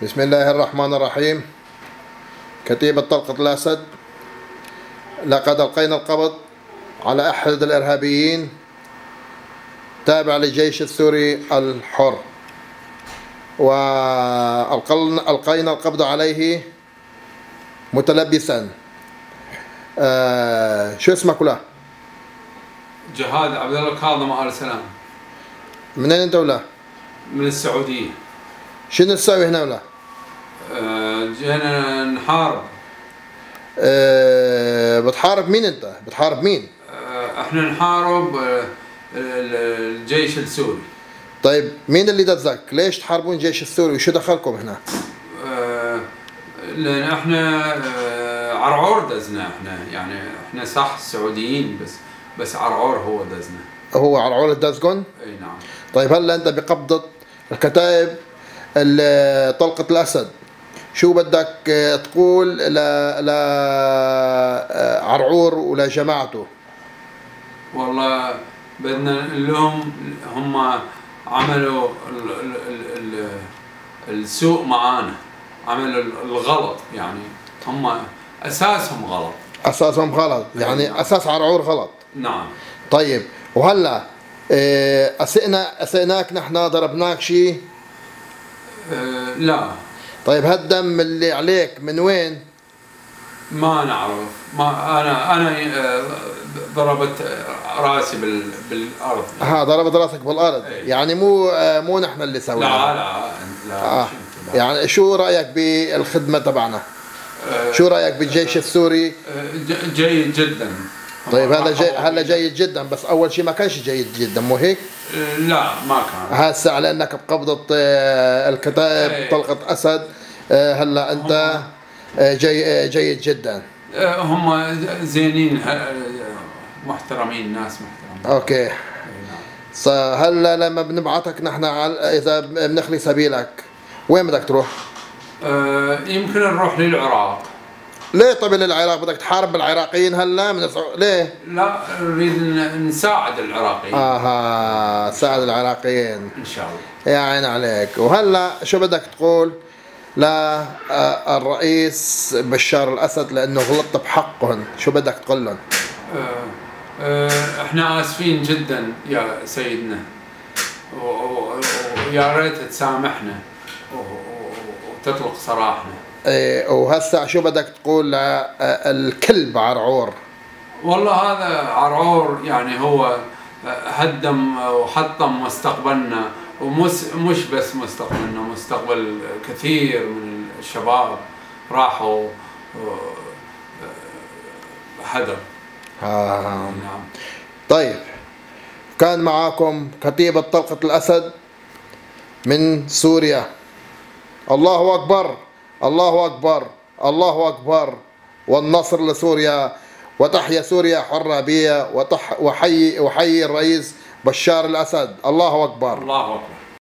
بسم الله الرحمن الرحيم. كتيبة طلقة الأسد، لقد ألقينا القبض على أحد الإرهابيين تابع للجيش السوري الحر، وألقينا القبض عليه متلبسا. شو اسمك ولا؟ جهاد عبد الله الكاظم آل سلام. منين أنت ولا؟ من السعودية. شنو تسوي هنا ولا؟ جينا نحارب. بتحارب مين أنت؟ بتحارب مين؟ احنا نحارب الجيش السوري. طيب مين اللي دزك؟ ليش تحاربون الجيش السوري وشو دخلكم هنا؟ لأن احنا عرعور دزنا، احنا يعني احنا صح سعوديين بس عرعور هو دزنا. هو عرعور دزكن؟ اي نعم. طيب هلا أنت بقبضة الكتائب طلقة الأسد، شو بدك تقول لعرعور ولجماعته؟ والله بدنا نقول لهم هم عملوا السوء معانا، عملوا الغلط، يعني هم اساسهم غلط. اساسهم غلط، يعني نعم. اساس عرعور غلط. نعم. طيب وهلا اسئناك نحن، ضربناك شيء؟ لا. طيب هالدم اللي عليك من وين؟ ما نعرف، ما انا ضربت راسي بالارض. ضربت راسك بالارض. أي. يعني مو نحن اللي سوينا. لا. يعني شو رايك بالخدمه تبعنا؟ شو رايك بالجيش السوري؟ جيد جدا. طيب هلا جيد جدا، بس اول شيء ما كانش جيد جدا، مو هيك؟ لا ما كان. هسه على انك بقبضة الكتائب طلقة اسد، هلا انت جيد جدا. هم زينين، محترمين، ناس محترمين. اوكي. هلا لما بنبعثك نحن اذا بنخلي سبيلك وين بدك تروح؟ يمكن نروح للعراق. ليه طيب للعراق؟ بدك تحارب العراقيين هلا ليه؟ لا، نريد نساعد العراقيين. ساعد العراقيين ان شاء الله. يا عين عليك. وهلا شو بدك تقول للرئيس بشار الاسد لانه غلطت بحقهم؟ شو بدك تقول لهم؟ احنا اسفين جدا يا سيدنا، ويا ريت تسامحنا وتطلق سراحنا. وهسه شو بدك تقول للكلب عرعور؟ والله هذا عرعور يعني هو هدم وحطم مستقبلنا، ومش بس مستقبلنا، مستقبل كثير من الشباب راحوا هدر. نعم. طيب كان معاكم كتيبة طلقة الأسد من سوريا. الله أكبر، الله أكبر، الله أكبر، والنصر لسوريا، وتحيا سوريا حرة بيا، وحيي الرئيس بشار الأسد. الله أكبر. الله أكبر.